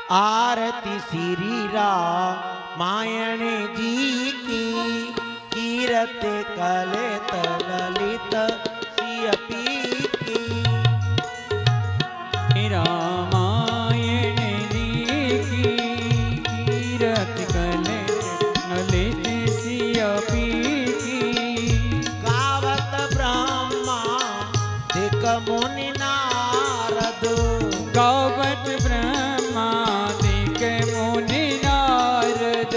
आरती श्री रामायण जी की, कीरत कलित ललित सियपी की। रामायण जी की, कीरत कलित ललित सियपी की। गावत ब्रह्मा दिक मुनि नारद, गावत ब्रह्मादिक मुनि नारद।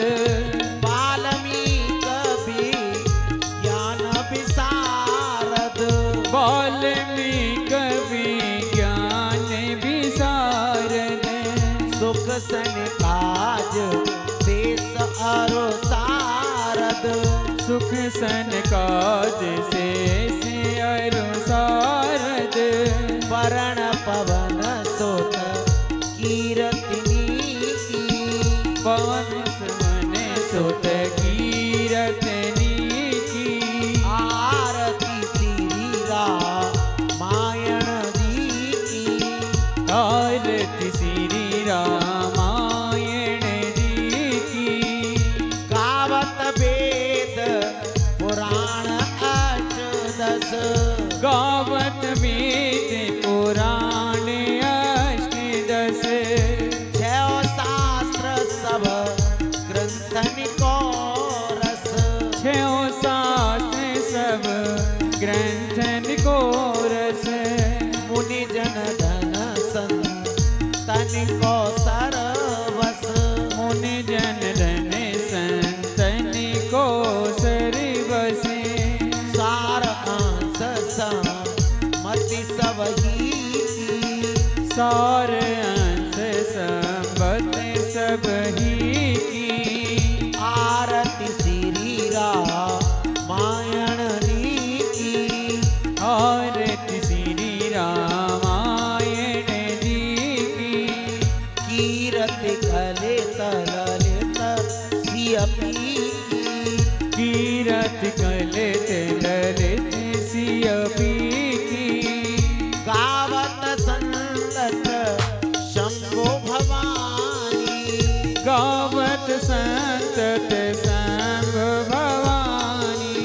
वाल्मीकि भी ज्ञान विशारद, वाल्मीकि विज्ञान विशारद। सुख सनकाज शेष अरु सारद, सुख सनकाज शेष अरु सारद। वरण पवन सुत कीरतिनी की, पवन सुमन सुत कीरतनी की। आरती श्री रामायण जी की, आरती श्री रामायण जी की। गावत वेद पुराण अष्टदश, गावत वेद पुराण अष्टदश। छह शास्त्र सब ग्रंथन को रस, छो शास्त्र सब ग्रंथन को रस। मुनि जन धन संतन को सरवस, मुनि जन धन संतन को सरवस। सार अंश मति सब ही की, सार अंश संबत सब ही की। आरती श्री रामायण जी की, आरती श्री रामायण जी की। कीरत कलित ललित सियपी की, कीरत कलित ललित सियपी की। गावत संतत शंभो भवानी, गावत संतत शंभ भवानी।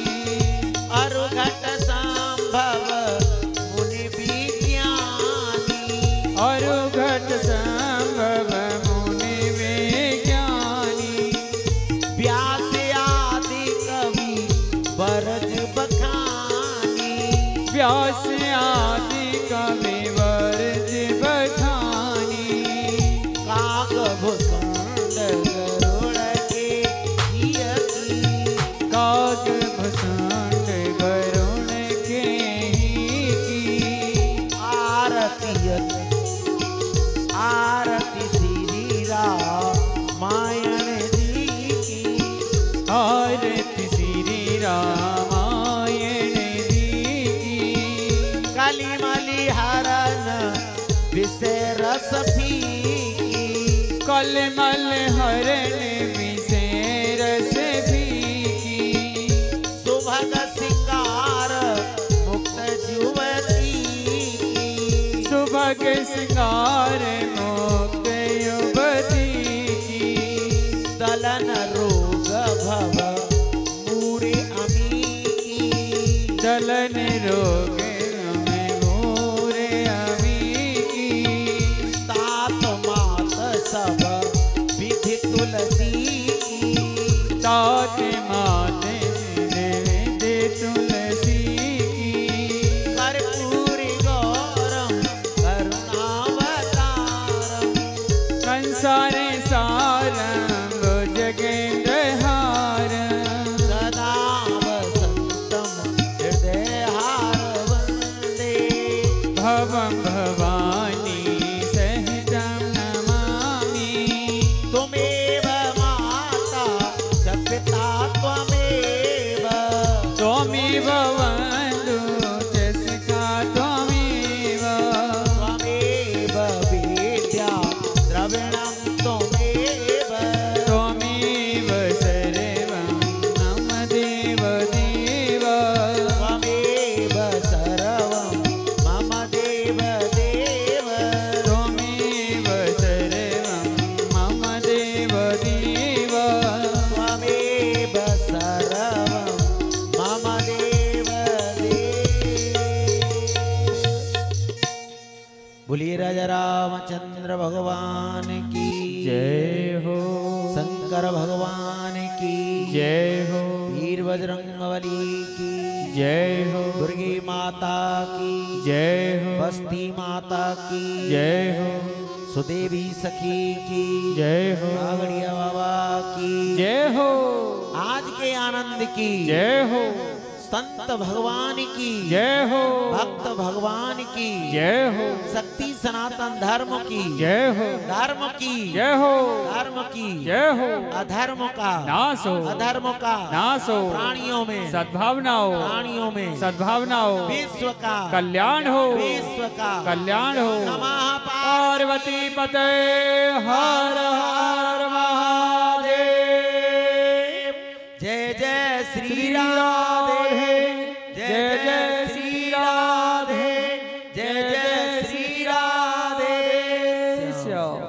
अरुघट संभव मुनि विज्ञानी, अरुघट संभव मुनि विज्ञानी। व्यास आदि कवि बरज बखानी, व्यास आदि कवि वर्ज बखानी। काग भुसुंड गरुड़ के जिय की, काग भुसुंड गरुण के ही की। आरती श्री रामायण जी की, आरती श्री रामायण जी की। कलिमलि हरन विषय रस फीकी, कलमल हरण विषय रस फीकी। सुभग सिंगार मुक्त युवती की, सुभग सिंगार मुक्त युवती की। दलन रोग भव मूरे अमी की, दलन रोग में मोरे अमी की। तात मात सब विधि तुलसी की, तात मात दे तुलसी की। कर्पूरी गौरम करुणावतारम, संसारे सारं जगेन्द्र हारं। सदा वसन्तं हृदयहार वन्दे, भवं भवानी सहितं नमामि। त्वमेव माता च पिता त्वमेव, त्वमेव बन्धु च सखा त्वमेव। त्वमेव विद्या द्रविणं त्वमेव, त्वमेव सर्वं मम देव देव। त्वमेव सर्वं मम देव देव, त्वमेव सर्वं भगवान की जय हो। शंकर भगवान की जय हो। वीर बजरंगबली की जय हो। दुर्गी माता की जय हो। बस्ती माता की जय हो। सुदेवी सखी की जय हो। आगड़िया बाबा की जय हो। आज के आनंद की जय हो। संत भगवान की जय हो। भक्त भगवान की जय हो। शक्ति सनातन धर्म की जय हो। धर्म की जय हो। धर्म की जय हो। अधर्म का नाश हो। अधर्म का नाश हो। प्राणियों में सद्भावना हो। प्राणियों में सद्भावना हो। विश्व का कल्याण हो। विश्व का कल्याण हो। नमः पार्वती पते हर हर महादेव। जय जय श्री राधे जय जय श्री राधे जय जय श्री राधे श्याम।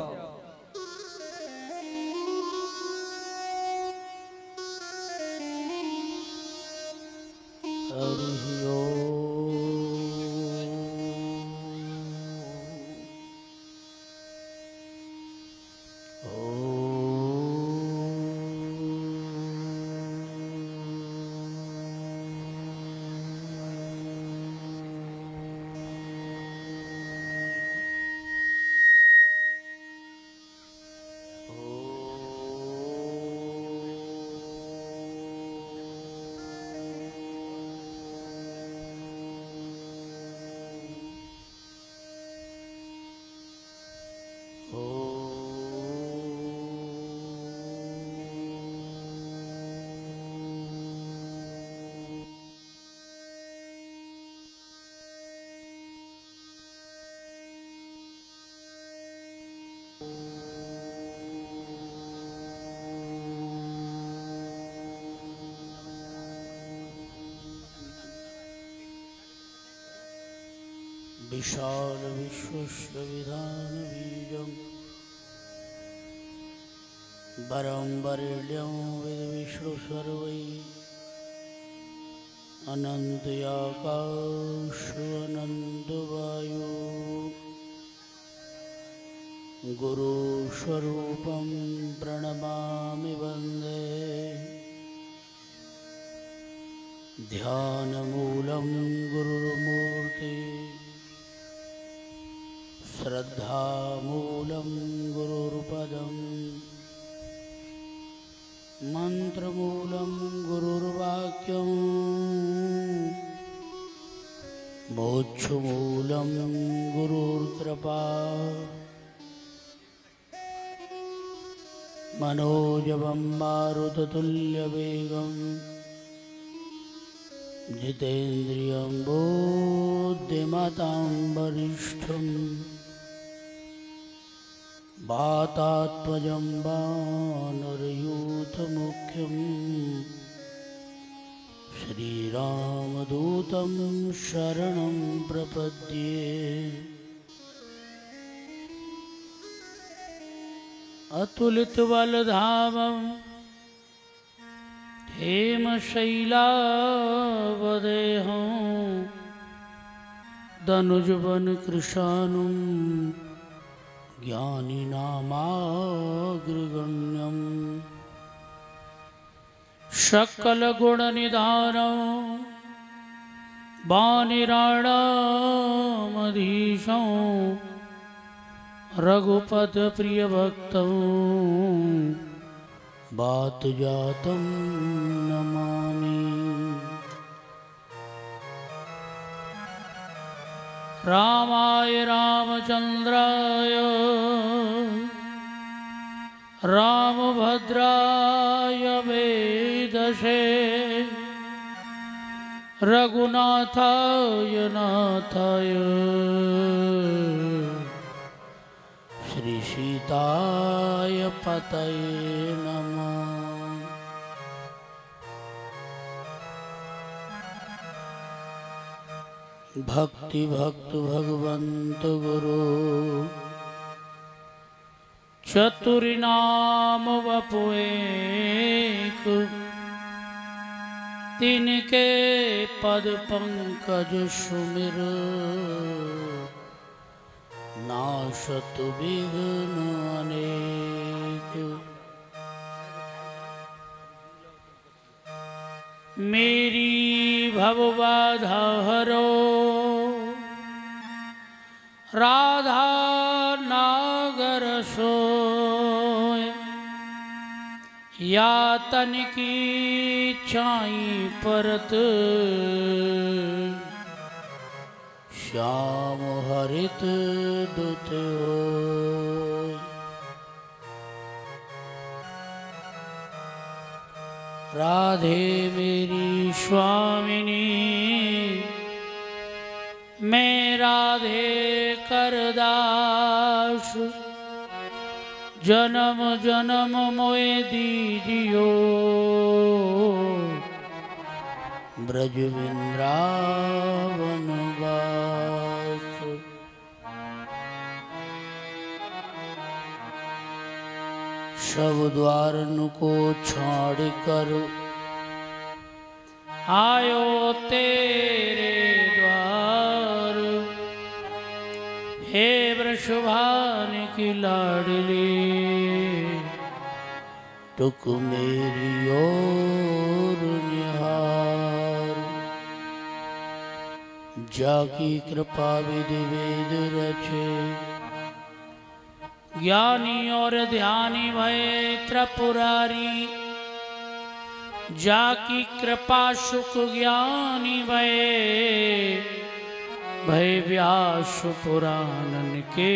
हरि विशाल विश्वस्य विधान बीजं वरं वरेण्यं वेद विष्णु सर्वैः अनन्तयाकाश अनन्तवायु गुरुस्वरूपं प्रणमामि वन्दे ध्यानमूलं गुरुर्मूर्ति श्रद्धामूलं गुरुर्पदं मंत्रमूलं गुरुर्वाक्यं मोक्षमूलं गुरुर्कृपा मनोजवं मारुततुल्यवेगं जितेन्द्रियं बुद्धिमतां वरिष्ठं वातात्मजं वानरयूथमुख्यं श्रीरामदूतं शरणं प्रपद्ये। अतुलितबलधामं हेमशैलावदेहं दनुजवनकृशानुं ज्ञानिनामाग्रगण्यं सकलगुणनिधानं वानिराणामधीशं रघुपतप्रियभक्तं वातजातं नमामि। रामाय रामचन्द्राय रामभद्राय वेदसे रघुनाथाय नाथाय श्रीसीताय पतये नमः। भक्ति भक्त भगवंत गुरु चतुर्नाम वपुएक तिनके पद पंकज सुमिर नाशत विघ्न अनेक। मेरी भवबाधा हरो राधा नागर सोय। या तन की छाई परत श्याम हरित दुत होय। राधे मेरी स्वामिनी मैं राधे करदास। जन्म जन्म मोए दीजियो ब्रज वृंदावन वास। शव द्वारन को छोड़ कर आयो तेरे द्वार। हे वृषभान की लाडली टुक मेरी ओर निहार। जाकी कृपा विधि वेद रचे ज्ञानी और ध्यानी भये त्रिपुरारी। जाकी कृपा सुख ज्ञानी भये भय व्यास पुराणन के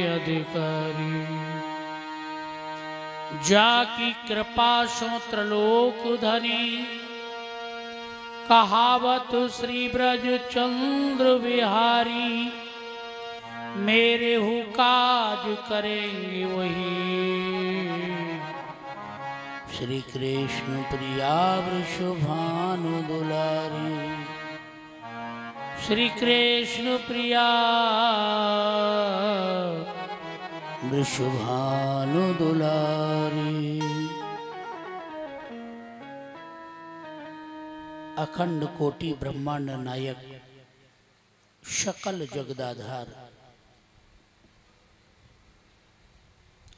अधिकारी। जाकी कृपा सो त्रिलोक धनी कहावत श्री ब्रज चंद्र विहारी। मेरे हु काज करेंगे वही श्री कृष्ण प्रिया वृषभानु दुलारी। श्री कृष्ण प्रिया वृषभानु दुलारी। अखंड कोटि ब्रह्मांड नायक सकल जगदाधार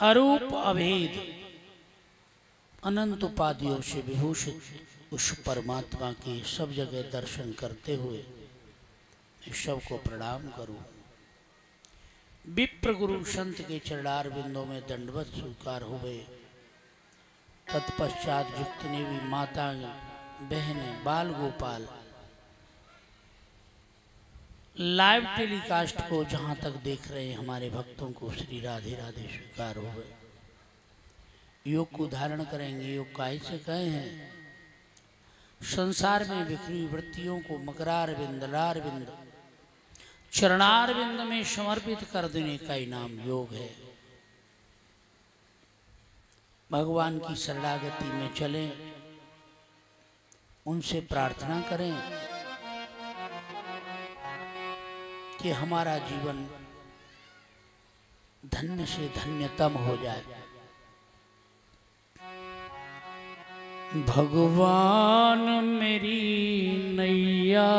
अरूप अभेद अनंत उपाधियों से विभूषित उस परमात्मा के सब जगह दर्शन करते हुए सबको प्रणाम करूं। विप्र गुरु संत के चरणार बिंदों में दंडवत स्वीकार हुए। तत्पश्चात जितने भी माता बहनें बाल गोपाल लाइव टेलीकास्ट को जहां तक देख रहे हैं हमारे भक्तों को श्री राधे राधे स्वीकार हो गए। योग को धारण करेंगे। योग काय से कहे हैं संसार में बिखरी वृत्तियों को मकरार बिंद लार बिंद चरणार बिंद में समर्पित कर देने का ही नाम योग है। भगवान की शरणागति में चलें, उनसे प्रार्थना करें कि हमारा जीवन धन्य से धन्यतम हो जाए। भगवान मेरी नैया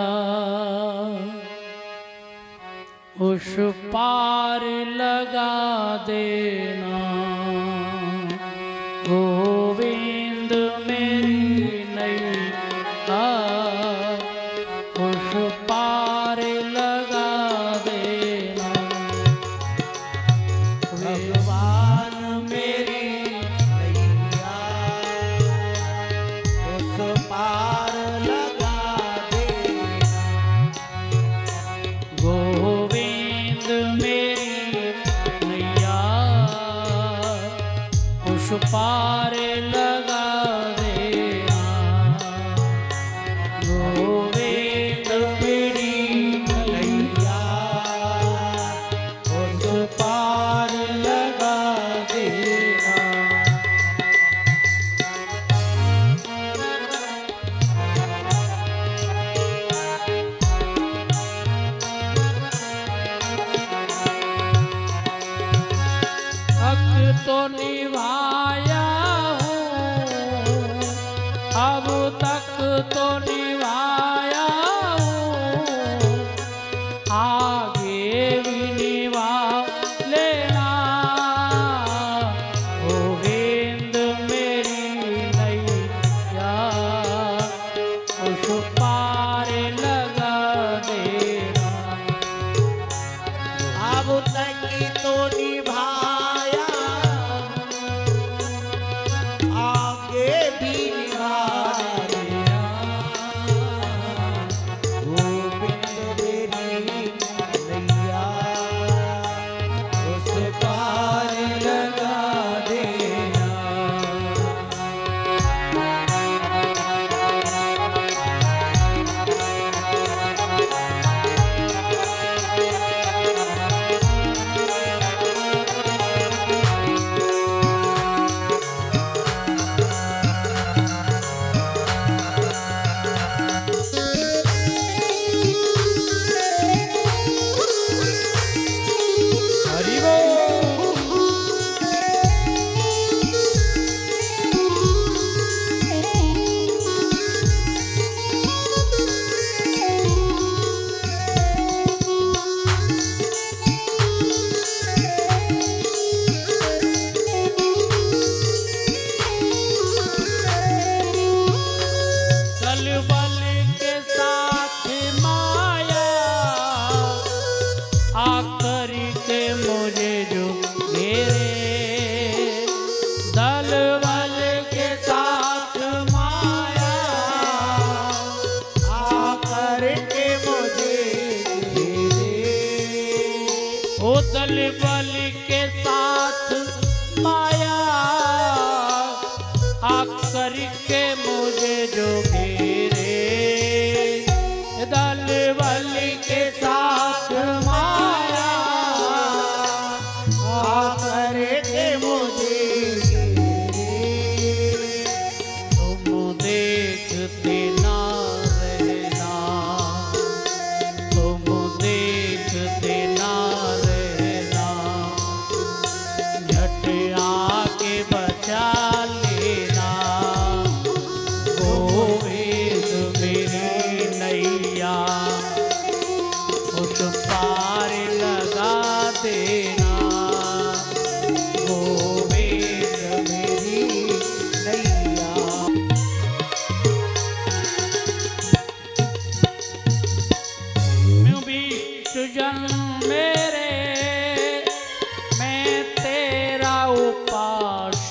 उस पार लगा देना। गोविंद मेरी नैया उस पार लगा देना। भगवान मेरी नैया उस पार लगा देना। गोविंद मेरी नैया उस पार लगा देना। गोविंद मेरी नैया उस पार लगा देना। हक तो निभाया हूँ, अब तक तो निभाया हूँ, आगे भी निभाऊंगा।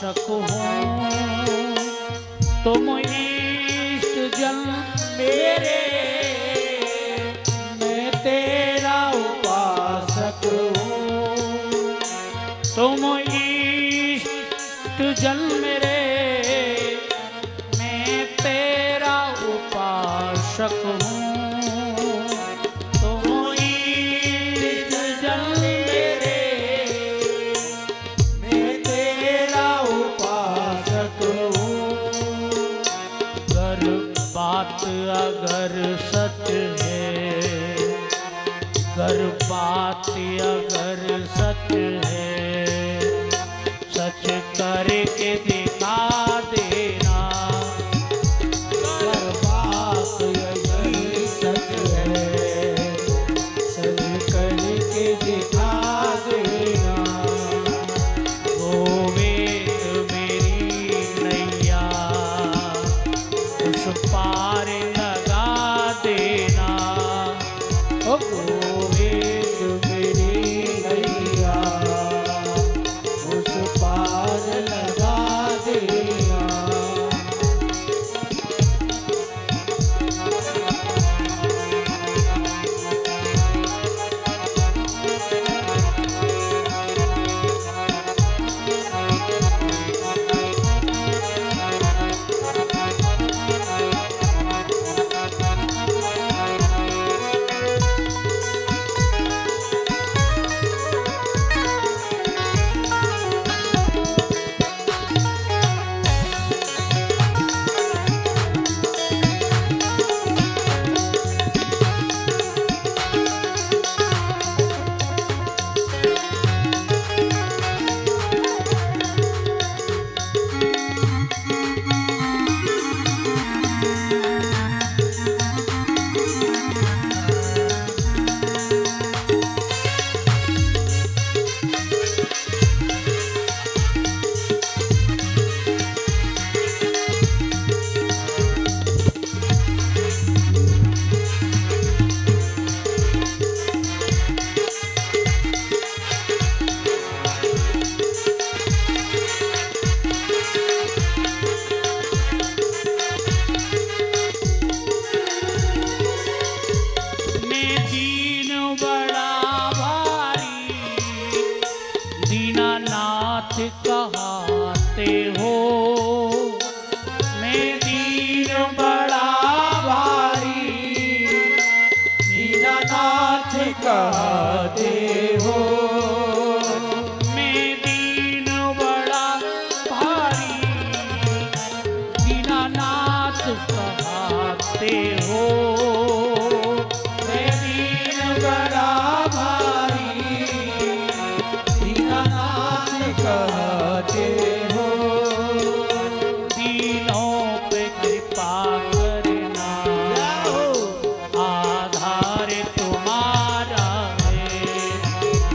उपासक हूँ, तुम इष्ट जन मेरे, मैं तेरा उपासक हूँ। तुम इष्ट जन मेरे, मैं तेरा उपासक हूँ। अगर सच है, गर बात अगर सच है, सच करके दिखा देना। गर बात अगर सच है, सच करके दिखा देना। गोविंद मेरी नैया उस पार लगा देना। ओ गोविंद मेरी नैया उस पार लगा देना। कहाते हो, मैं दीन बड़ा भारी, दीनानाथ कहते हो। मैं दीन बड़ा भारी, दीनानाथ कहते हो। मैं दीन बड़ा भारी, दीनानाथ कहते हो। दीनों पे कृपा करना, आधार तुम्हारा है।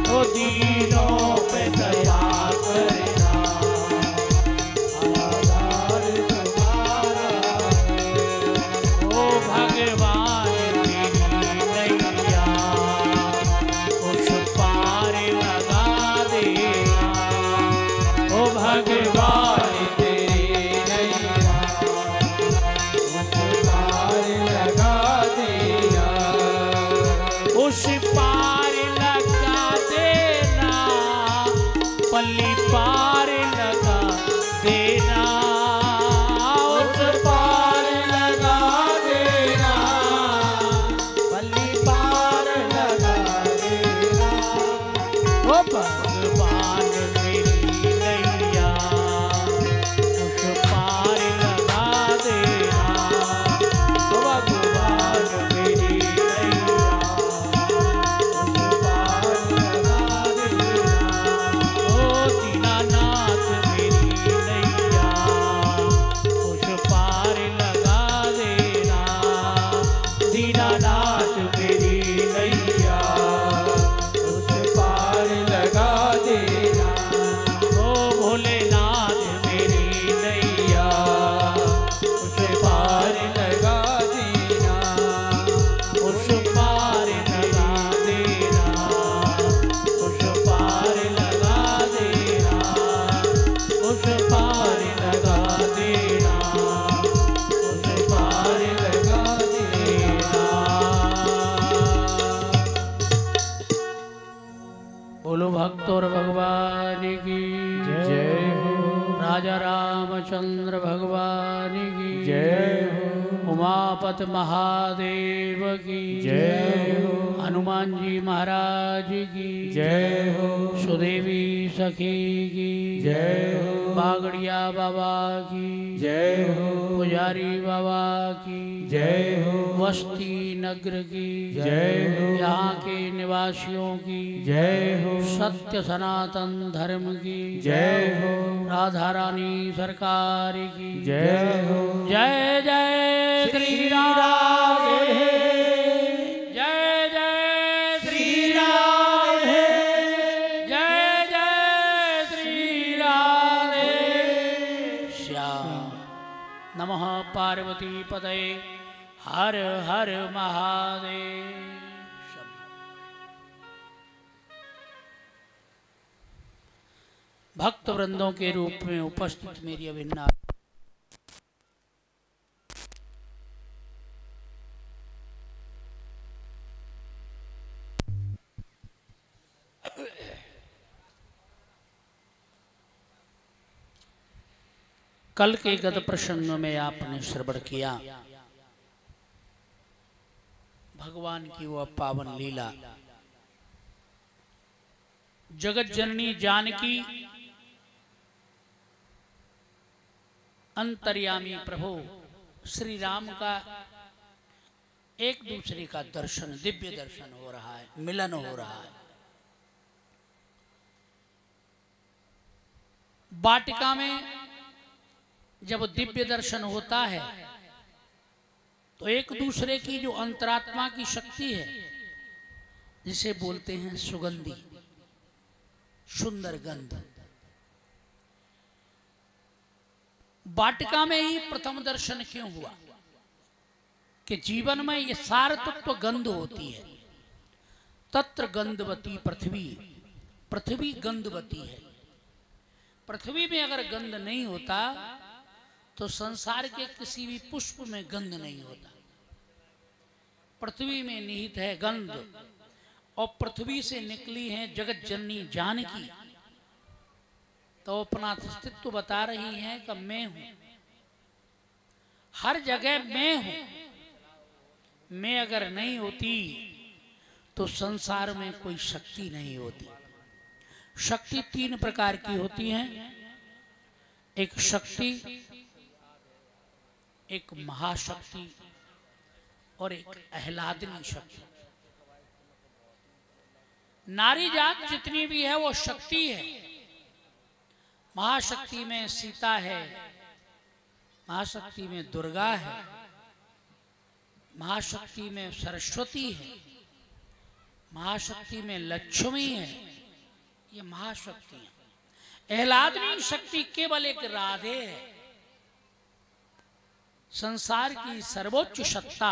ओ दीनों पे दया करना, आधार तुम्हारा है। ओ भगवान तेरी नैया उस पार लगा देना। ओ भगवान तेरी नैया उस पार लगा देना। उस पार लगा देना, पल्ली पार लगा देना। उस पार लगा देना, पल्ली पार लगा देना। ओ भगवान मेरी नैया उस पार लगा देना। ओ भगवान मेरी नैया उस पार लगा देना। ओ दीनानाथ मेरी नैया उस पार लगा देना, उस पार लगा देना। बोलो भक्त और भगवान की जय हो, राजा रामचंद्र भगवान की जय हो, उमापत महादेव की जय हो, हनुमान जी महाराज की जय हो, सुदेवी सखी की जय हो, बागड़िया बाबा की जय हो, पुजारी बाबा की जय हो, वस्ती नगर की जय हो, यहाँ के निवासियों की जय हो, सत्य सनातन धर्म की जय हो, राधा रानी सरकार की जय हो, जय जय श्री राधे, जय जय श्री राधे, जय जय श्री राधे श्याम। नमः पार्वती पतये हर हर महादेव। भक्त वृंदों के रूप में उपस्थित मेरी अभिन्ना कल के गत प्रसंग में आपने श्रवण किया भगवान की वह पावन लीला, जगत जननी जानकी अंतर्यामी प्रभु श्री राम का एक दूसरे का दर्शन, दिव्य दर्शन हो रहा है, मिलन हो रहा है। वाटिका में जब दिव्य दर्शन होता है तो एक दूसरे की जो अंतरात्मा की शक्ति है, जिसे बोलते हैं सुगंधी, सुंदर गंध, वाटिका में ही प्रथम दर्शन क्यों हुआ कि जीवन में ये सार तत्व गंध होती है। तत्र गंधवती पृथ्वी, पृथ्वी गंधवती है। पृथ्वी में अगर गंध नहीं होता तो संसार के किसी भी पुष्प में गंध नहीं होता। पृथ्वी में निहित है गंध, और पृथ्वी से निकली है जगत जननी जानकी, तो अपना अस्तित्व बता रही है कि मैं हूं, हर जगह मैं हूं। मैं अगर नहीं होती तो संसार में कोई शक्ति नहीं होती। शक्ति तीन प्रकार की होती है, एक शक्ति, एक महाशक्ति और एक आह्लादनी शक्ति। नारी जात जितनी भी है वो शक्ति है। महाशक्ति में सीता है, महाशक्ति में दुर्गा है, महाशक्ति में सरस्वती है, महाशक्ति में लक्ष्मी है। ये महाशक्ति है। आह्लादनी शक्ति केवल एक राधे है। संसार की सर्वोच्च सत्ता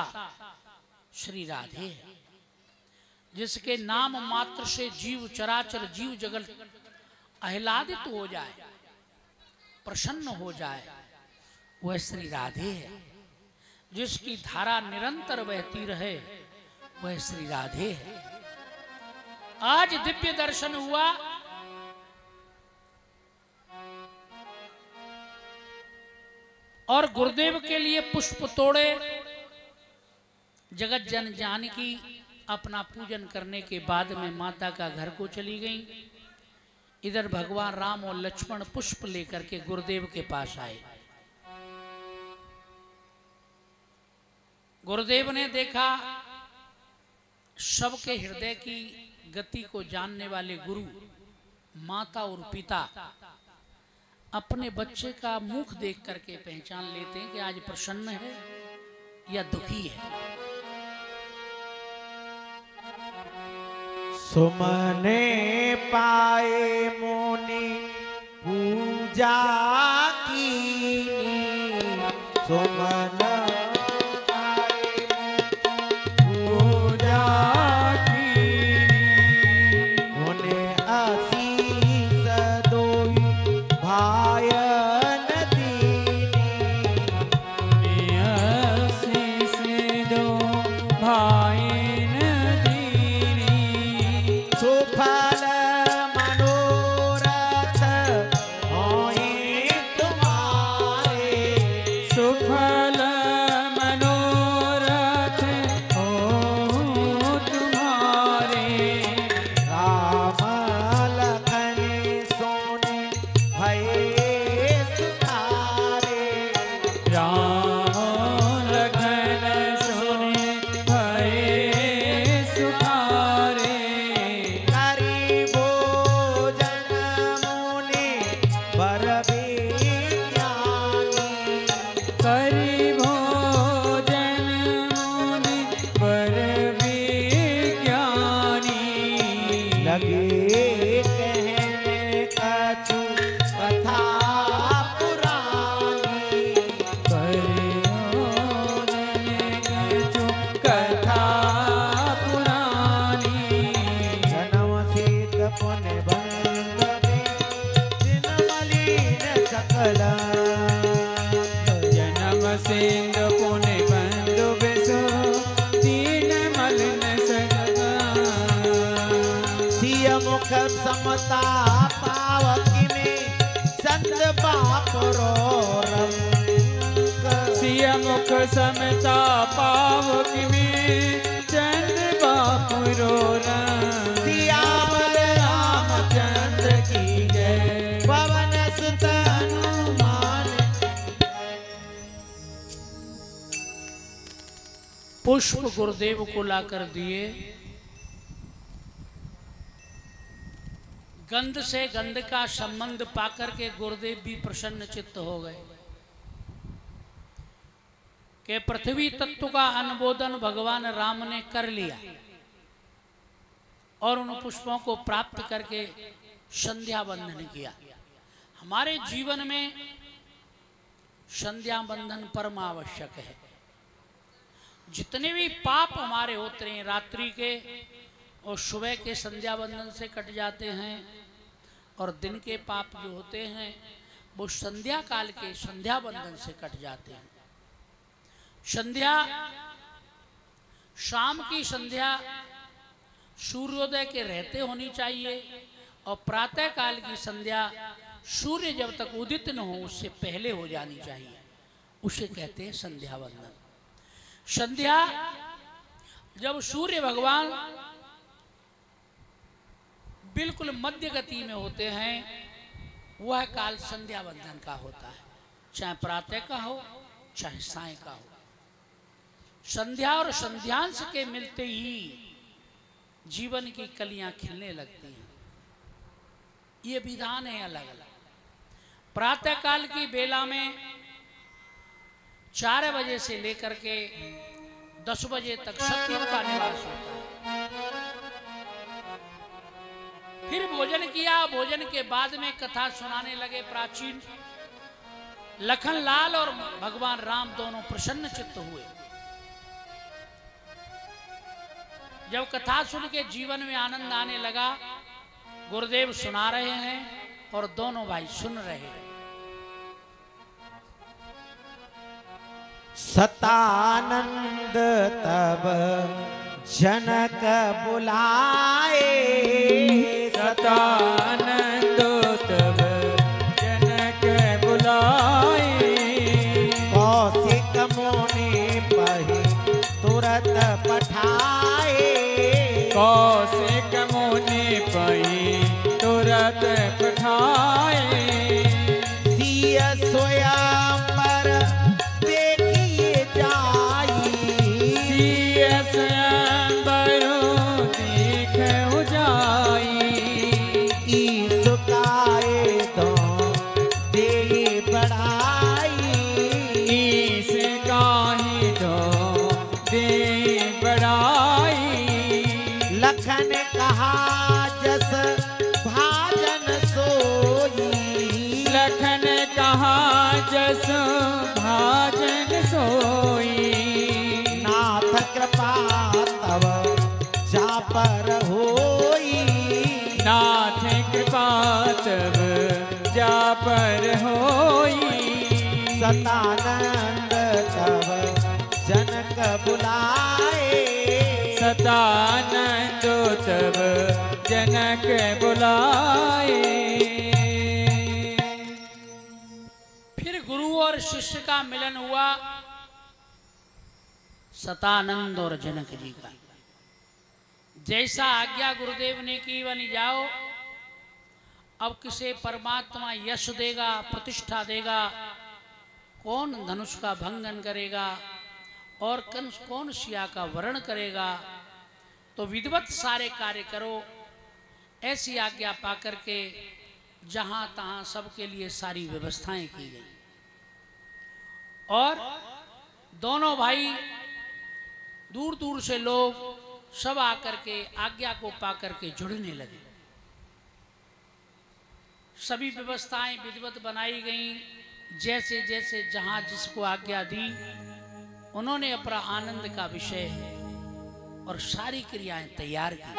श्री राधे है, जिसके नाम मात्र से जीव चराचर जीव जगत आह्लादित हो जाए, प्रसन्न हो जाए, वह श्री राधे है। जिसकी धारा निरंतर बहती रहे वह श्री राधे है। आज दिव्य दर्शन हुआ, और गुरुदेव के लिए पुष्प तोड़े। जगत जन जानकी अपना पूजन करने के बाद में माता का घर को चली गई। इधर भगवान राम और लक्ष्मण पुष्प लेकर के गुरुदेव के पास आए। गुरुदेव ने देखा सबके हृदय की गति को जानने वाले गुरु, माता और पिता अपने बच्चे का मुख देख करके पहचान लेते हैं कि आज प्रसन्न है या दुखी है। सुमने पाए मुनि पूजा कीनी, सुमन पाए पूजा कीनी, उन्हें आशीष दोई भाई जन्म सिंधु पुण्य बंधु बिसु दीन मलिन सगगा सिय मुख समता पावकी में संत बाप रो रंग सिय मुख समता पावकी में चंद बाप रो रंग सियावर रामचंद्र की जय पवन सुत हनुमान। पुष्प गुरुदेव को लाकर दिए। गंध से गंध का संबंध पाकर के गुरुदेव भी प्रसन्न चित्त हो गए कि पृथ्वी तत्व का अनुमोदन भगवान राम ने कर लिया और उन पुष्पों को प्राप्त करके संध्या बंधन किया। हमारे जीवन में संध्या बंधन परम आवश्यक है। जितने भी पाप हमारे होते हैं रात्रि के और सुबह के संध्या बंधन से कट जाते हैं, और दिन के पाप जो होते हैं वो संध्या काल के संध्या बंधन से कट जाते हैं। संध्या, शाम की संध्या सूर्योदय के रहते होनी चाहिए और प्रातः काल की संध्या सूर्य जब तक उदित न हो उससे पहले हो जानी चाहिए। उसे कहते हैं संध्या बंधन। संध्या जब सूर्य भगवान बिल्कुल मध्य गति में होते हैं वह काल संध्या बंधन का होता है, चाहे प्रातः का हो चाहे साय का हो। संध्या और संध्यांश के मिलते ही जीवन की कलियां खिलने लगती हैं। ये विधान है अलग अलग। प्रातः काल की बेला में 4 बजे से लेकर के 10 बजे तक सतयुग का निवास होता है। फिर भोजन किया, भोजन के बाद में कथा सुनाने लगे प्राचीन। लखनलाल और भगवान राम दोनों प्रसन्न चित्त हुए। जब कथा सुन के जीवन में आनंद आने लगा, गुरुदेव सुना रहे हैं और दोनों भाई सुन रहे हैं। सतानंद तब जनक बुलाए, सतानंद तब जनक बुलाए, कौशिक मुनि पहि तुरत पठाए, कौशिक मुनि पहि तुरत पठाए, सिय स्वयंवर देखिए जाई, सिय स्वयंवर देखिए जाई, ईश काए तो देहि बढ़ाई, ईश काहि तो दे बढ़ाई, लखन कहा जस भाजन सोई, लखन कहा जस भाजन सोई, नाथ कृपा तब जा पर होई, नाथ कृपा तब जा पर होई, सतानंद तब जनक बुलाए, सतानंद तब जनक बुलाए। फिर गुरु और शिष्य का मिलन हुआ, सतानंद और जनक जी का। जैसा आज्ञा गुरुदेव ने की बनी जाओ। अब किसे परमात्मा यश देगा, प्रतिष्ठा देगा, कौन धनुष का भंगन करेगा और कौन सिया का वरण करेगा, तो विधिवत सारे कार्य करो। ऐसी आज्ञा पाकर के जहां तहां सबके लिए सारी व्यवस्थाएं की गई और दोनों भाई दूर दूर से लोग सब आकर के आज्ञा को पाकर के जुड़ने लगे। सभी व्यवस्थाएं विधिवत बनाई गईं। जैसे जैसे जहां जिसको आज्ञा दी उन्होंने अपना आनंद का विषय और सारी क्रियाएं तैयार की।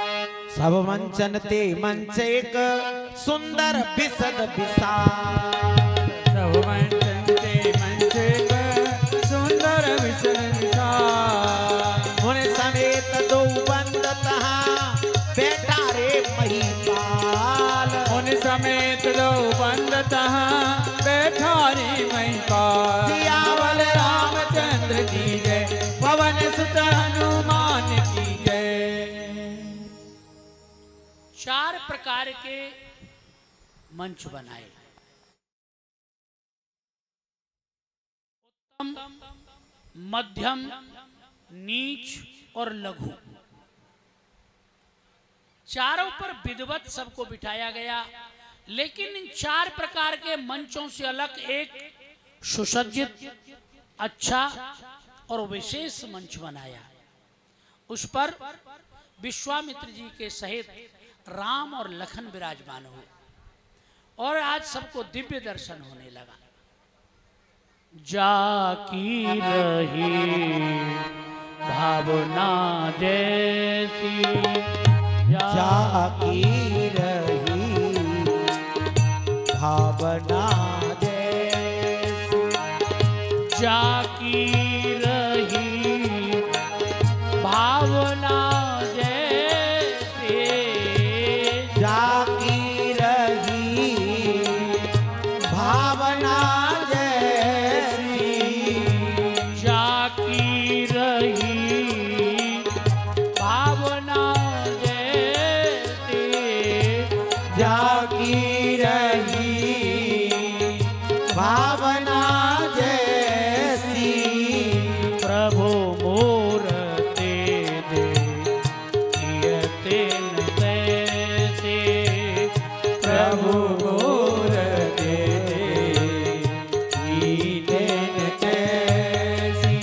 सब मंचन ते मंच एक सुंदर बिसद विशाल, सब तुम्हारे महिपाल। सियावर रामचंद्र की जय, पवन सुत हनुमान की जय। 4 प्रकार के मंच बनाए, उत्तम, मध्यम, नीच और लघु। चारों पर विधिवत सबको बिठाया गया, लेकिन इन 4 प्रकार के मंचों से अलग एक सुसज्जित, अच्छा और विशेष मंच बनाया। उस पर विश्वामित्र जी के सहित राम और लखन विराजमान हुए और आज सबको दिव्य दर्शन होने लगा। जाकी रही भावना जैसी, जाकी रही भावना जैसी, जाकी रही भावना जैसी, जाकी रही भावना जैसी, जाकी रही भावना जैसी, जाकी रही भावना जैसी, प्रभु मोर ते दे कियते न तैसे, प्रभु मोर दे कीर्तन कैसी।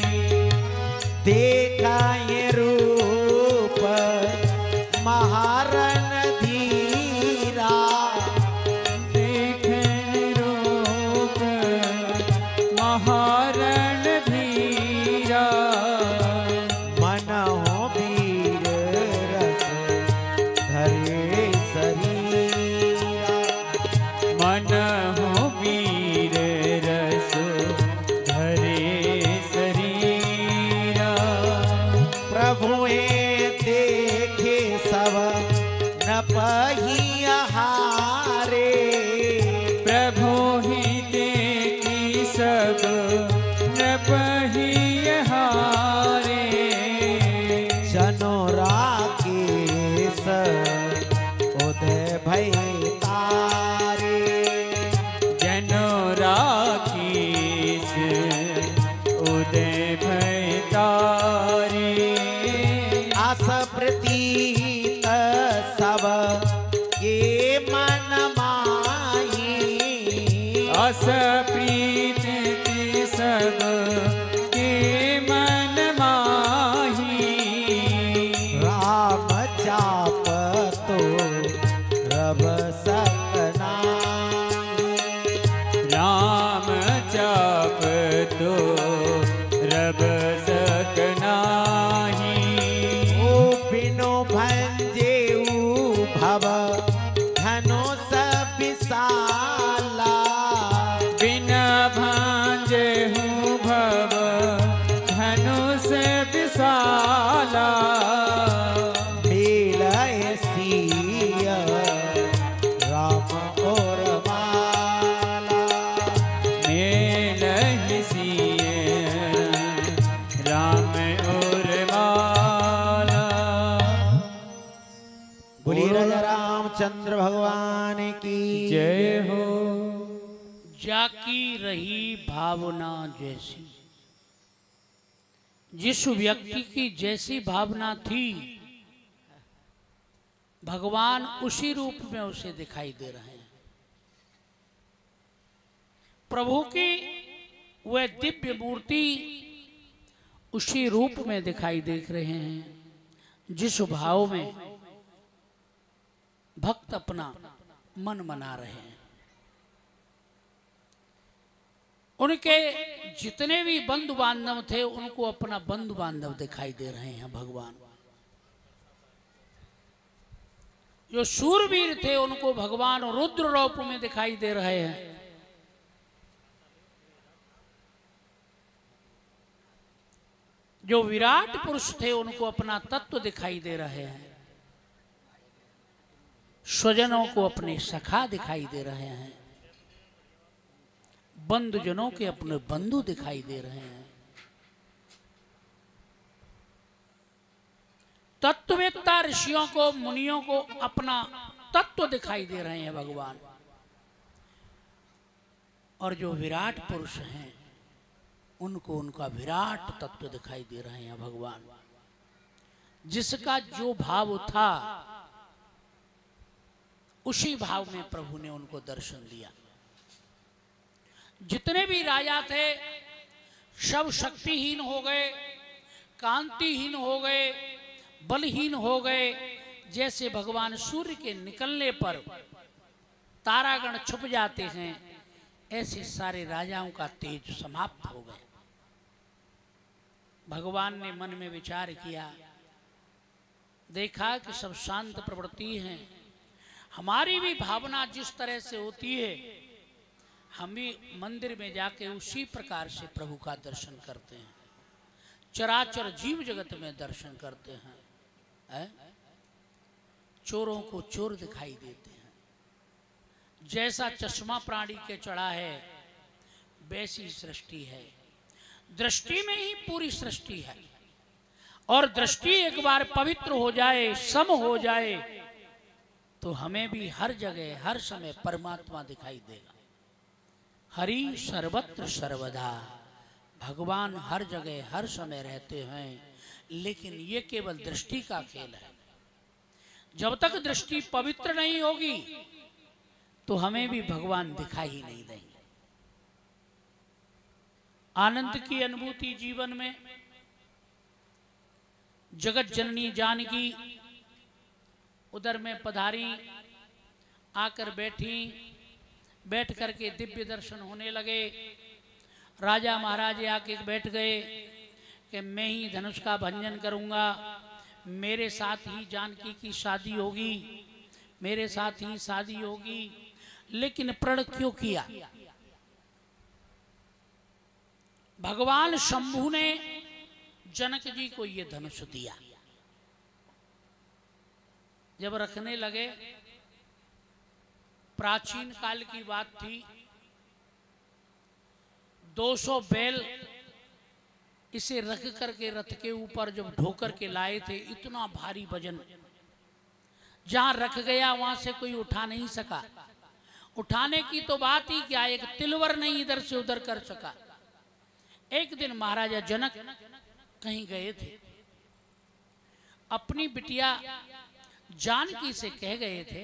देखा ये रूप महारण धीरा, देखे रूप महारण धीरा, मनहो वीर रस धरे शरीरा, मन हो वीर रस धरे शरीरा। प्रभु ये देखे सब न पहिहारे, प्रभु ही देखी सब न पहिहारे, जनो राकेश उदय भय तारे, जनो राखीस उदय भय तारे। आस प्रतीत सब के मन माही, अस प्रीत ते सब के मन माही, राम चाप तो रब सकना, राम चाप तो रब सकनाही। ओ बिनु भंजेऊ भव धनुष विशाला, बिना भांजे हूँ भव धनुष विशाला, मिलय सिया राम और माला, मेल सिय राम और माला। बोलिए राजा रामचंद्र भगवान की जय हो। जाकी रही भावना जैसी, जिस व्यक्ति की जैसी भावना थी भगवान उसी रूप में उसे दिखाई दे रहे हैं। प्रभु की वह दिव्य मूर्ति उसी रूप में दिखाई देख रहे हैं जिस भाव में भक्त अपना मन मना रहे हैं। उनके जितने भी बंधु बांधव थे उनको अपना बंधु बांधव दिखाई दे रहे हैं भगवान। जो शूरवीर थे उनको भगवान रुद्र रूप में दिखाई दे रहे हैं। जो विराट पुरुष थे उनको अपना तत्व दिखाई दे रहे हैं। स्वजनों को अपने सखा दिखाई दे रहे हैं। बंधुजनों के अपने बंधु दिखाई दे रहे हैं। तत्ववेत्ता ऋषियों को, मुनियों को अपना तत्व दिखाई दे रहे हैं भगवान। और जो विराट पुरुष हैं उनको उनका विराट तत्व दिखाई दे रहे हैं भगवान। जिसका जो भाव था उसी भाव में प्रभु ने उनको दर्शन दिया। जितने भी राजा थे सब शक्तिहीन हो गए, कांतिहीन हो गए, बलहीन हो गए। जैसे भगवान सूर्य के निकलने पर तारागण छुप जाते हैं, ऐसे सारे राजाओं का तेज समाप्त हो गए। भगवान ने मन में विचार किया, देखा कि सब शांत प्रवृत्ति हैं। हमारी भी भावना जिस तरह से होती है, हम भी मंदिर में जाके उसी प्रकार से प्रभु का दर्शन करते हैं, चराचर जीव जगत में दर्शन करते हैं। चोरों को चोर दिखाई देते हैं। जैसा चश्मा प्राणी के चढ़ा है वैसी सृष्टि है। दृष्टि में ही पूरी सृष्टि है। और दृष्टि एक बार पवित्र हो जाए, सम हो जाए, तो हमें भी हर जगह हर समय परमात्मा दिखाई देगा। हरि सर्वत्र सर्वदा, भगवान हर जगह हर समय रहते हैं। लेकिन ये केवल दृष्टि का खेल है। जब तक दृष्टि पवित्र नहीं होगी तो हमें भी भगवान दिखाई ही नहीं देंगे। आनंद की अनुभूति जीवन में जगत जननी जानकी उधर में पधारी, आकर बैठी। बैठ करके दिव्य दर्शन होने लगे। राजा महाराज आके बैठ गए कि मैं ही धनुष का भंजन करूंगा, मेरे साथ ही जानकी की शादी होगी, मेरे साथ ही शादी होगी। लेकिन प्रण क्यों किया? भगवान शंभु ने जनक जी को ये धनुष दिया। जब रखने लगे, प्राचीन काल की बात थी, 200 बैल इसे रख करके रथ के ऊपर जब ढोकर के लाए थे, इतना भारी वजन जहां रख गया वहां से कोई उठा नहीं सका। उठाने की तो बात ही क्या, एक तिलवर नहीं इधर से उधर कर सका। एक दिन महाराजा जनक कहीं गए थे, अपनी बिटिया जानकी से कह गए थे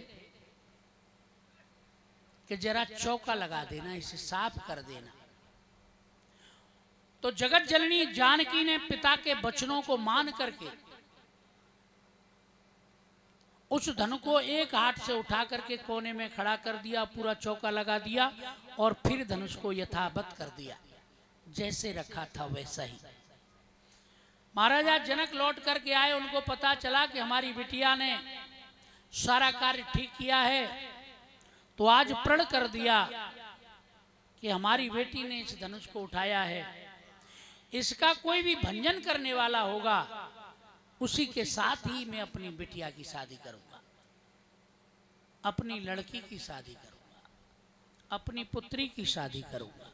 कि जरा चौका लगा देना, इसे साफ कर देना। तो जगत जननी जानकी ने पिता के वचनों को मान करके उस धन को एक हाथ से उठा करके कोने में खड़ा कर दिया, पूरा चौका लगा दिया और फिर धनुष को यथावत कर दिया, जैसे रखा था वैसा ही। महाराजा जनक लौट करके आए, उनको पता चला कि हमारी बिटिया ने सारा कार्य ठीक किया है। तो आज प्रण कर दिया कि हमारी बेटी ने इस धनुष को उठाया है, इसका कोई भी भंजन करने वाला होगा उसी के साथ ही मैं अपनी बिटिया की शादी करूंगा, अपनी लड़की की शादी करूंगा, अपनी पुत्री की शादी करूंगा।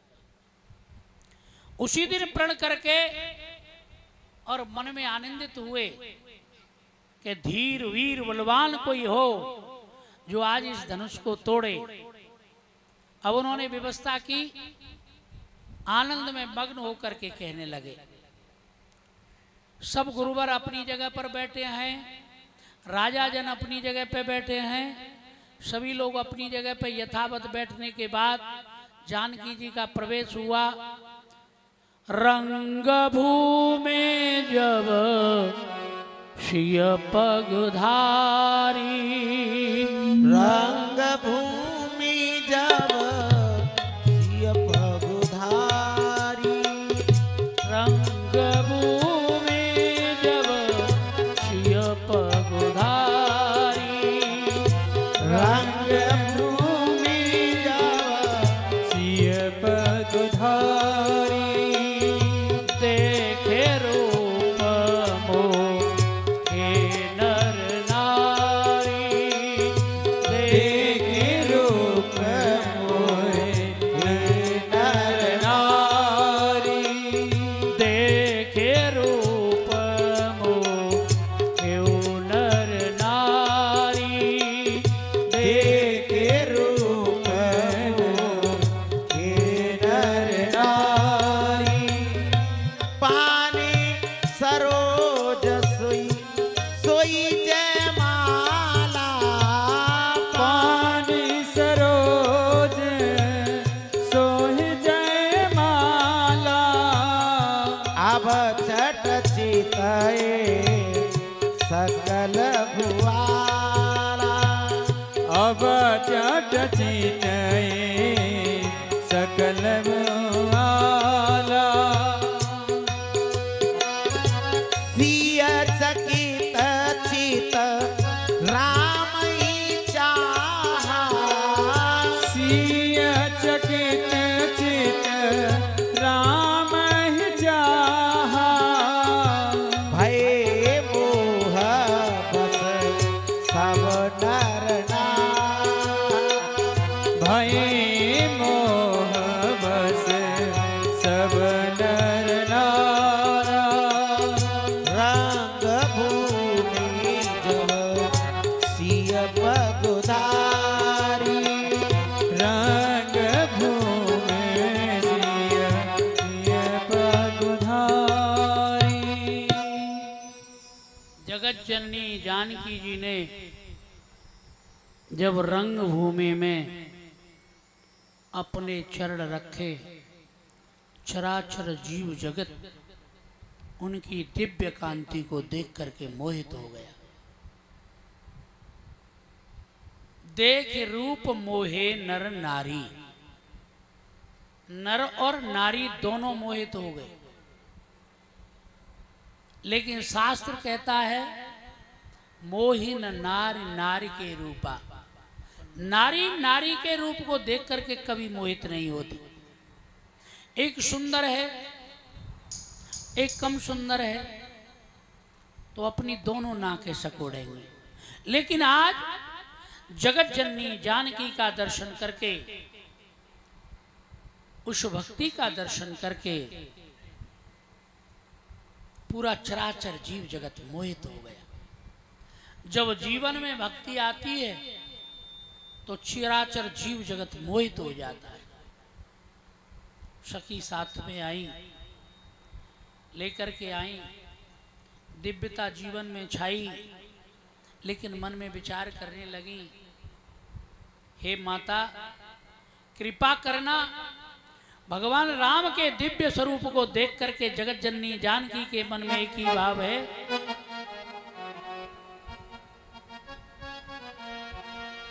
उसी दिन प्रण करके और मन में आनंदित हुए कि धीर वीर बलवान कोई हो जो आज इस धनुष को तोड़े। अब उन्होंने व्यवस्था की, आनंद में मग्न होकर के कहने लगे। सब गुरुवर अपनी जगह पर बैठे हैं, राजा जन अपनी जगह पे बैठे हैं, सभी लोग अपनी जगह पे यथावत बैठने के बाद जानकी जी का प्रवेश हुआ। रंग भूमि जब शिय पगधारी, रंग भूमि जब शिय पगधारी, रंग भूमि जब शिय पगधारी, रंग भूमि जब सिय पगधारी, देखे रूप मोहे नर नारी, देखे रूप मोहे नर सकल आला सिय चकित चित राम ही चाहा सिय चकित चित राम ही चाहा भय मोह बस सब नर भय मोह बस सब नर नारा रंग भूमि जब सिय पगुधारी रंग भूमि सिय पगुधारी। जगत जननी जानकी जी ने जब रंग भूमि में अपने चरण रखे, चराचर जीव जगत उनकी दिव्य कांति को देख करके मोहित हो गया। देख रूप मोहे नर नारी, नर और नारी दोनों मोहित हो गए। लेकिन शास्त्र कहता है मोहिन नारी नारी के रूपा, नारी नारी के रूप को देख करके कभी मोहित नहीं होती। एक सुंदर है, एक कम सुंदर है, तो अपनी दोनों नाकें सकोड़ेंगे। लेकिन आज जगत जननी जानकी का दर्शन करके, उस भक्ति का दर्शन करके पूरा चराचर जीव जगत मोहित हो गया। जब जीवन में भक्ति आती है तो चराचर जीव जगत मोहित हो जाता है। सखी साथ में आई, लेकर के आई, दिव्यता जीवन में छाई, लेकिन मन में विचार करने लगी, हे माता कृपा करना, भगवान राम के दिव्य स्वरूप को देख करके जगत जननी जानकी के मन में एक ही भाव है,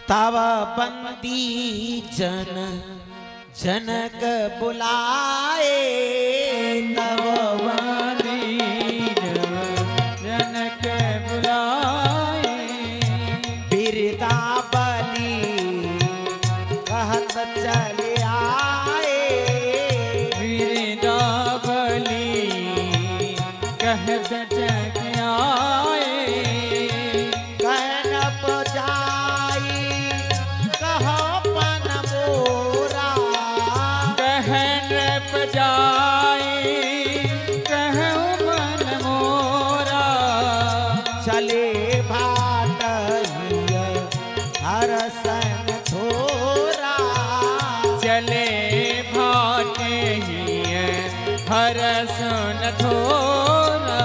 तब बंदी जन जनक बुलाए, तब बंदी जनक बुलाए, बिरदा बलि कहत चले आए, बिरदा बलि कहत चले आए, कहन बजाई कहो पन मोरा, कहन बजाई कहो मन मोरा, चले भाट हर सन थोरा, चले भाटे हर सुन थोरा,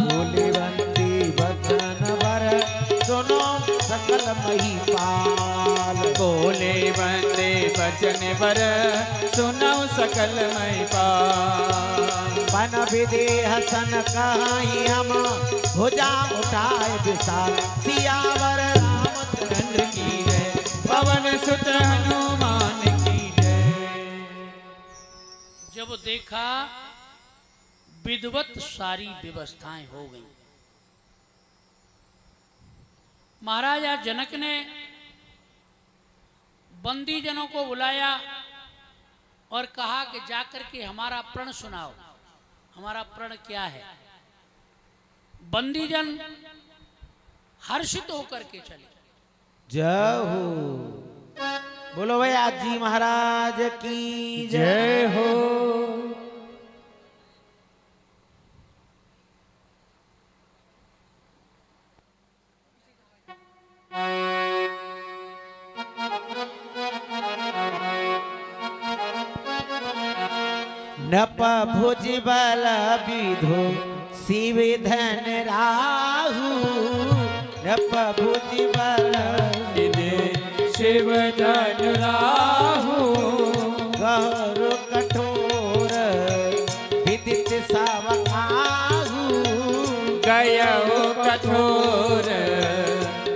बोले बंदी बचन बर सुनो सकल महिपाल, बोले बंदे बचन बर सुनौ सकल महिपाल, बन विदेह सन कहाई हम भुजा उठाए विशाल, सियावर रामचंद्र की जय, पवन सुत हनुमान की जय। जब देखा विधिवत सारी व्यवस्थाएं हो गई, महाराजा जनक ने बंदी जनों को बुलाया और कहा कि जाकर के हमारा प्रण सुनाओ, हमारा प्रण क्या है। बंदीजन हर्षित होकर के चले। जय हो, बोलो भैया जी महाराज की जय हो। नप भुज बल विधो शिव धन राहु, नप भुज बल शिव धन राहु, गहर कठोर विदित सब आहु, गयो कठोर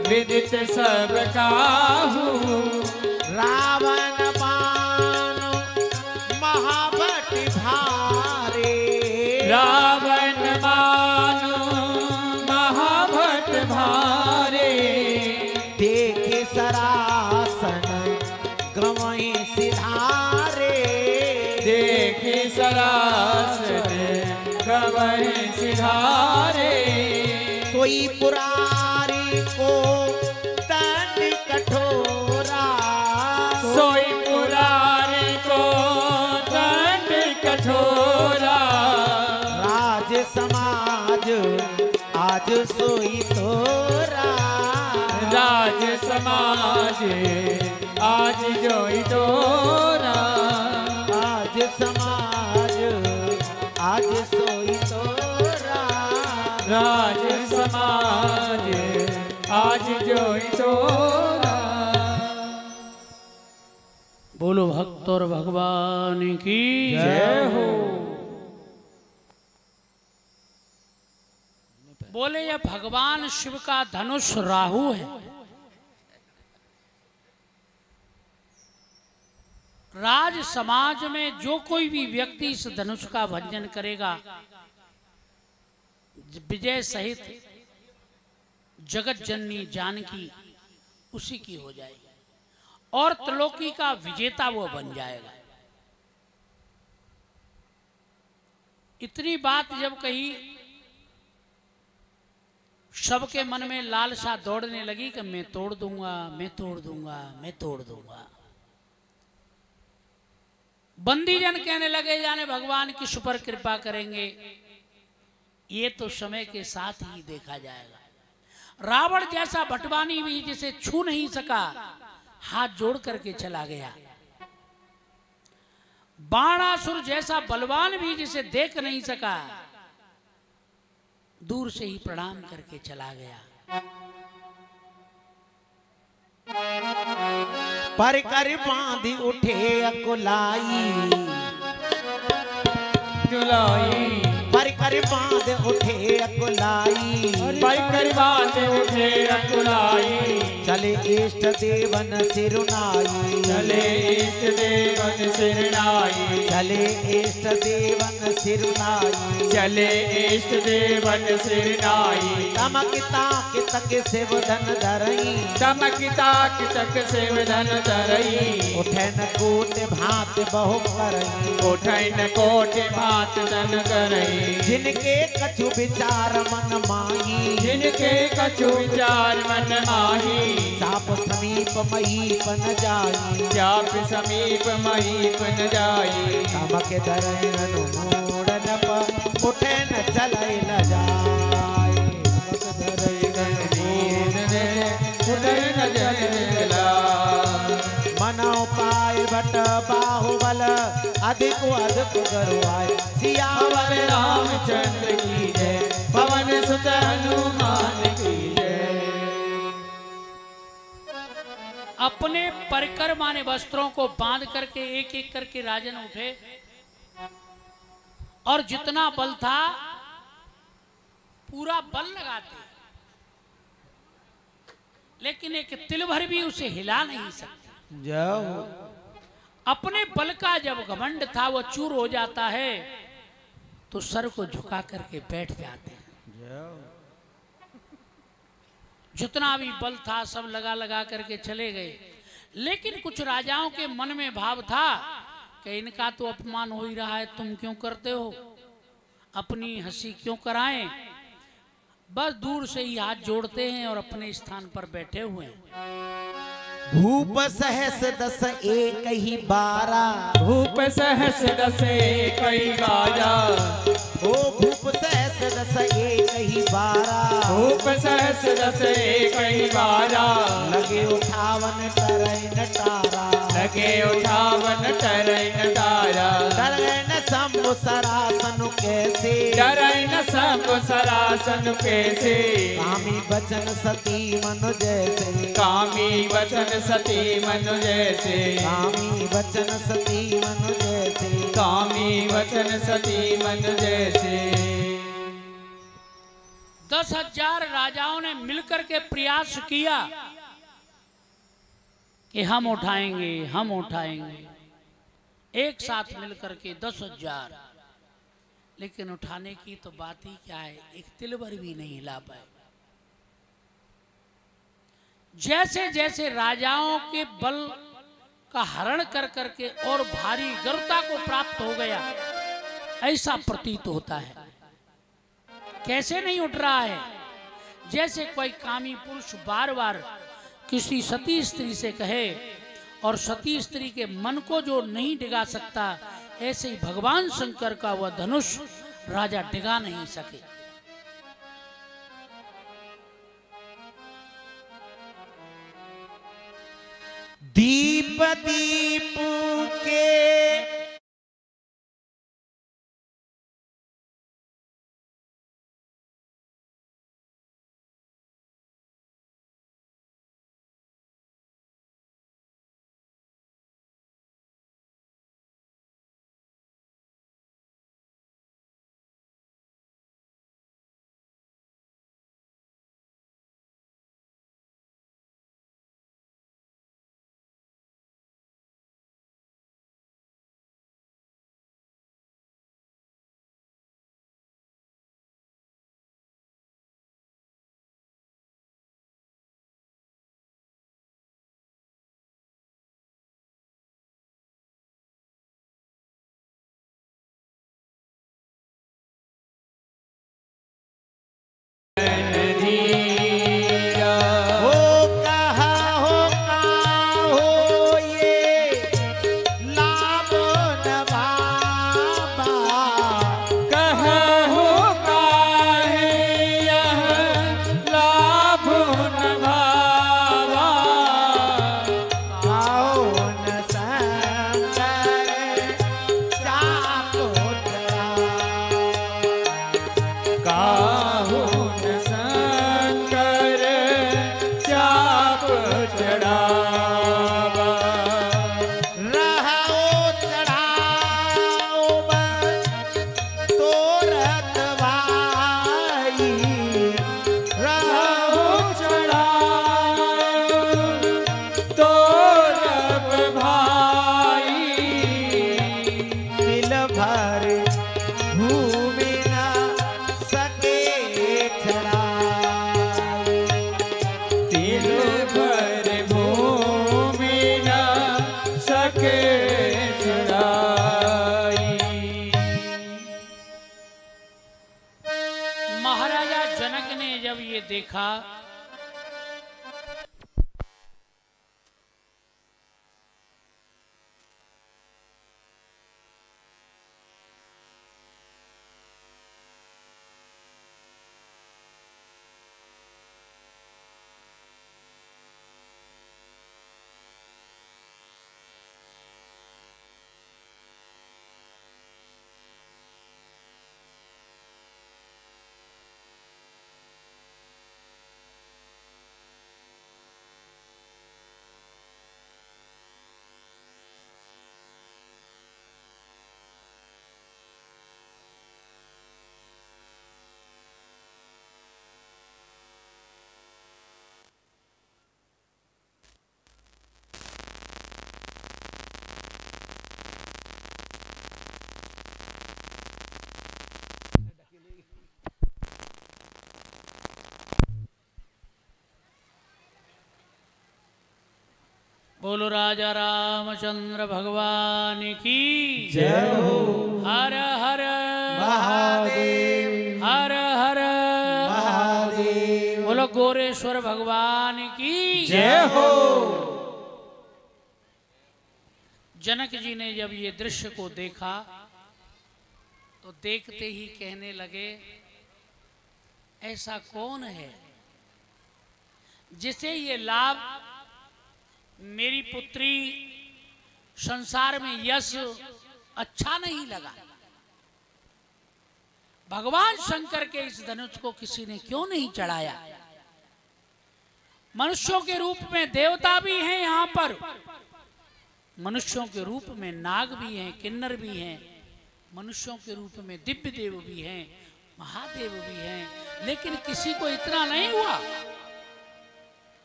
विदित सब काहू, रावण मानो देखी सरासर गवहि सिधारे। कोई पुरारी को दंड कठोरा, सोई पुरारी को दंड कठोरा। राज समाज आज सोई तोरा, राज समाज आज जोई तोरा। आज समाज आज सोई तोरा, राज समाज आज जोई तोरा। बोलो भक्त और भगवान की जय हो। बोले यह भगवान शिव का धनुष राहु है। राज समाज में जो कोई भी व्यक्ति इस धनुष का भंजन करेगा, विजय सहित जगत जननी जानकी उसी की हो जाएगी और त्रिलोकी का विजेता वो बन जाएगा। इतनी बात जब कही, सबके मन में लालसा दौड़ने लगी कि मैं तोड़ दूंगा, मैं तोड़ दूंगा, मैं तोड़ दूंगा। बंदीजन कहने लगे जाने भगवान किस पर कृपा करेंगे, ये तो समय के साथ ही देखा जाएगा। रावण जैसा भटवानी भी जिसे छू नहीं सका, हाथ जोड़ करके चला गया। बाणासुर जैसा बलवान भी जिसे देख नहीं सका, दूर से ही प्रणाम करके चला गया। पर कर बांधी उठे अकुलाई, जुलाई पर कर बांध उठे अकुलाई, पर कर बांध उठे अकुलाई। चले इष्ट देवन सिरुनाई, चले इष्ट देवन सिरनाई। चले इष्ट देवन सिरुनाई, चले इष्ट देवन सिरनाई। तमकिता कितक शिव धन धरई, चमकिता कितक शिव धन धरई। उठन कोट भात बहु करई, उठैन कोट भात धन करई। जिनके कछु विचार मन माही, जिनके कछु विचार मन माही। चाप समीप महीप न जाई, जाप समीप महीप न जाई। तमक धरन मूड़न प उठे न चलई न जाई। तमक धरन उठै न जला। मनो पाए बट बाहुबल अधिक अधिक गरुआए। सियावर रामचंद्र की जय, पवन सुत हनुमान की जय। अपने परिकर माने वस्त्रों को बांध करके एक एक करके राजन उठे और जितना बल था पूरा बल लगाते, लेकिन एक तिल भर भी उसे हिला नहीं सकते। जाओ अपने बल का जब घमंड था वो चूर हो जाता है तो सर को झुका करके बैठ जाते हैं। जितना भी बल था सब लगा लगा करके चले गए, लेकिन कुछ राजाओं के मन में भाव था कि इनका तो अपमान हो ही रहा है, तुम क्यों करते हो, अपनी हंसी क्यों कराएं। बस दूर से ही हाथ जोड़ते हैं और अपने स्थान पर बैठे हुए हैं। भूप सहस दस एक ही बारा, भूप सहस दस कई बारा। ओ भूप सहस दस एक ही बारा, भूप सहस दस कई बारा। लगे उठावन टरई नटारा, लगे उठावन टरई नटारा। डरै न शंभु सरासन कैसे, डरै न शंभु सरासन कैसे। कामी बचन सती मनु जैसे, कामी वचन सती मनु जैसे। कामी बचन सती मनु जैसे। कामी वचन सती मनु जैसे। 10,000 राजाओं ने मिलकर के प्रयास किया कि हम उठाएंगे, हम उठाएंगे, एक साथ मिलकर के 10,000, लेकिन उठाने की तो बात ही क्या है, एक तिल भर भी नहीं हिला पाए। जैसे जैसे राजाओं के बल का हरण कर करके और भारी गर्वता को प्राप्त हो गया, ऐसा प्रतीत होता है। कैसे नहीं उठ रहा है? जैसे कोई कामी पुरुष बार बार किसी सती स्त्री से कहे और सती स्त्री के मन को जो नहीं डिगा सकता, ऐसे ही भगवान शंकर का वह धनुष राजा डिगा नहीं सके। दीप दीप के देखा बोलो राजा रामचंद्र भगवान की जय हो। हर हर महादेव हर हर महादेव बोलो गोरेश्वर भगवान की जय हो। जनक जी ने जब ये दृश्य को देखा तो देखते ही कहने लगे, ऐसा कौन है जिसे ये लाभ मेरी पुत्री संसार में यश अच्छा नहीं लगा। भगवान शंकर के इस धनुष को किसी ने क्यों नहीं चढ़ाया? मनुष्यों के रूप में देवता भी हैं, यहाँ पर मनुष्यों के रूप में नाग भी हैं, किन्नर भी हैं, मनुष्यों के रूप में दिव्य देव भी हैं, महादेव भी हैं, लेकिन किसी को इतना नहीं हुआ।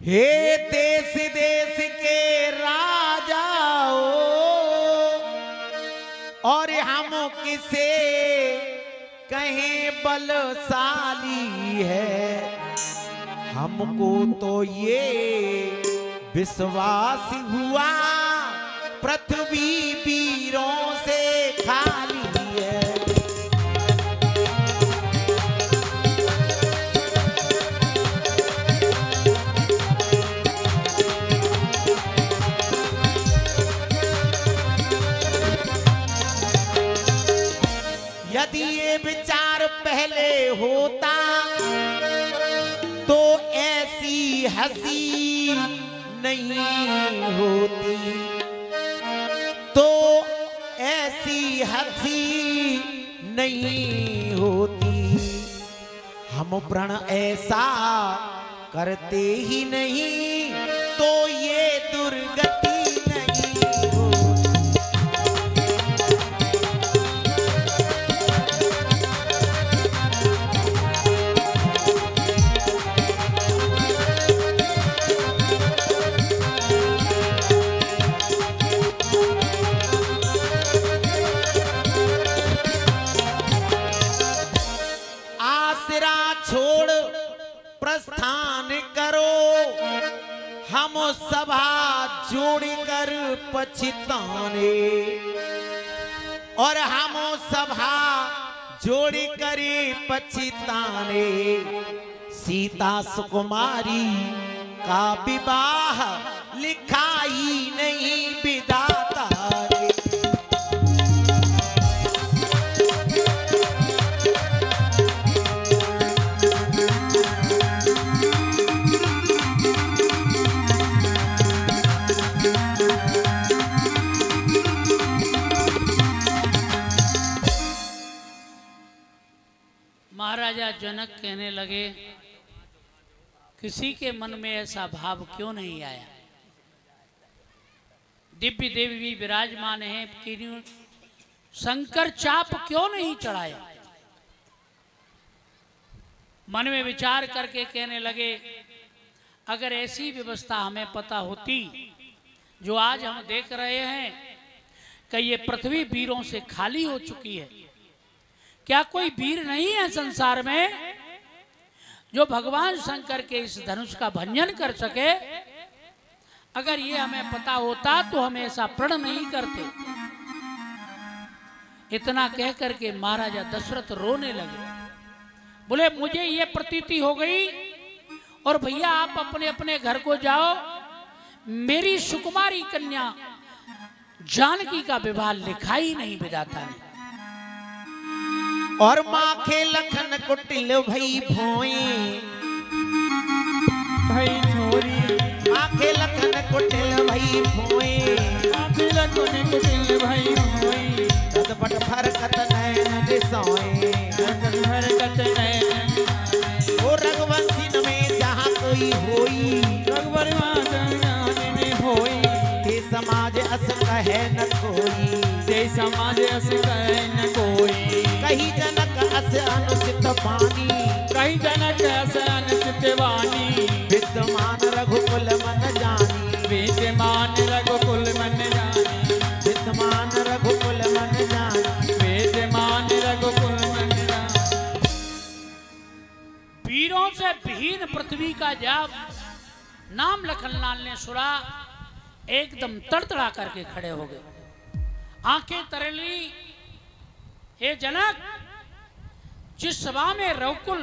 हे देश देश के राजाओ और हम किसे कहें बलशाली है, हमको तो ये विश्वास हुआ पृथ्वी वीरों से खाली है। यदि ये विचार पहले होता तो ऐसी हंसी नहीं होती, तो ऐसी हंसी नहीं होती। हम प्रण ऐसा करते ही नहीं तो ये दुर्गति नहीं होती। छोड़ प्रस्थान करो, हम सभा जोड़कर पछताने, और हम सभा जोड़कर पछताने। सीता सुकुमारी का विवाह लिखा ही नहीं विधाता रे। महाराजा जनक कहने लगे, किसी के मन में ऐसा भाव क्यों नहीं आया? दिव्य देवी भी विराजमान है, शंकर चाप क्यों नहीं चढ़ाया? मन में विचार करके कहने लगे, अगर ऐसी व्यवस्था हमें पता होती जो आज हम देख रहे हैं कि ये पृथ्वी वीरों से खाली हो चुकी है, क्या कोई वीर नहीं है संसार में जो भगवान शंकर के इस धनुष का भंजन कर सके? अगर ये हमें पता होता तो हम ऐसा प्रण नहीं करते। इतना कह करके महाराजा दशरथ रोने लगे। बोले, मुझे ये प्रतीति हो गई और भैया आप अपने अपने घर को जाओ, मेरी सुकुमारी कन्या जानकी का विवाह लिखा ही नहीं विधाता ने। और माखे लखन कुटिल भई भोई भाई छोरी, आखे लखन कुटिल भई भोई, आखे लखन कुटिल भई भोई। तदपट फरकत नैन दिसोए, फरकत नैन ओ रघुवंशी में जहाँ कोई होई, रघुवंशी में होई। ते समाज अस कहे न कोई, ते समाज अस कहे न कोई। कही जनक अस अनुचित वाणी, कही जनक अस अनुचित वाणी। विद्यमान रघुकुल मन जानी, विद्यमान रघुकुल मन जानी। विद्यमान रघुकुल मन जानी, विद्यमान रघुकुल मन जानी। वीरों से विहीन पृथ्वी का जब नाम लखनलाल ने सुना, एकदम तड़तड़ा करके खड़े हो गए, आंखें तरली। हे जनक, जिस सभा में रघुकुल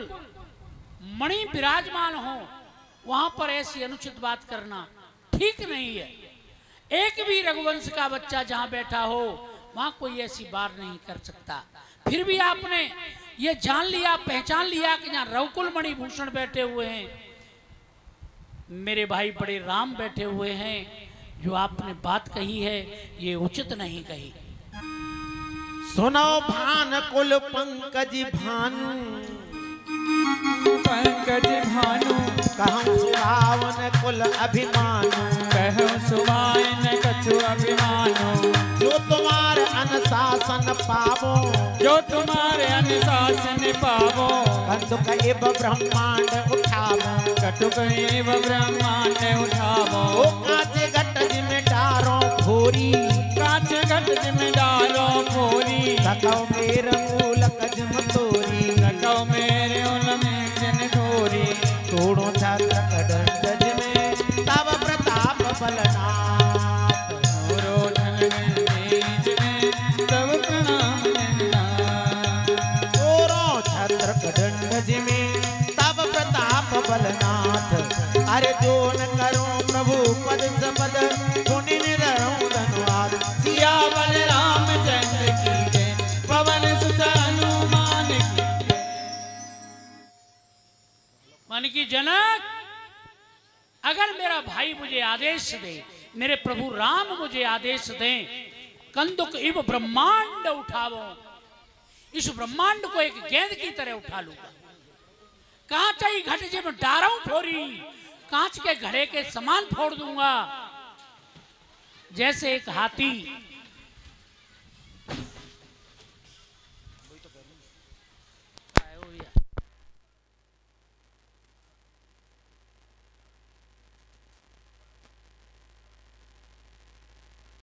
मणि विराजमान हो वहां पर ऐसी अनुचित बात करना ठीक नहीं है। एक भी रघुवंश का बच्चा जहां बैठा हो वहां कोई ऐसी बात नहीं कर सकता। फिर भी आपने ये जान लिया, पहचान लिया कि जहां रघुकुल मणि भूषण बैठे हुए हैं, मेरे भाई बड़े राम बैठे हुए हैं, जो आपने बात कही है ये उचित नहीं कही। सुनो भान कुल पंकज भानु, पंकज भानु। कहूँ सुहावन कुल अभिमानु, कहूँ सुहावन कछु अभिमानु। जो तुम्हारे अनुशासन पावो, जो तुम्हारे अनुशासन पावो। कंदुक एव ब्रह्मांड उठावो, कटुक एव ब्रह्मांड उठावो। ओ कांचे घट जिमें डारो भोरी, कांचे घट जिमें डारो भोरी। सकौ मेर मूल कजम तोरी, सकौ मेरे उल में जन थोरी। तोड़ो छात्र कदंड जिमें तब प्रताप बलनाथ। रोधन अरे जो न करो प्रभु पद सबद पुण्य निधरूं धन्यवाद। सियावर रामचंद्र की जय, पवन सुत हनुमान की जय। मन की जनक, अगर मेरा भाई मुझे आदेश दे, मेरे प्रभु राम मुझे आदेश दें, कंदुक इव ब्रह्मांड उठावो, इस ब्रह्मांड को एक गेंद की तरह उठा लूंगा। कांच ही घट जब डाराऊ फोरी, कांच के घड़े के समान फोड़ दूंगा। जैसे एक हाथी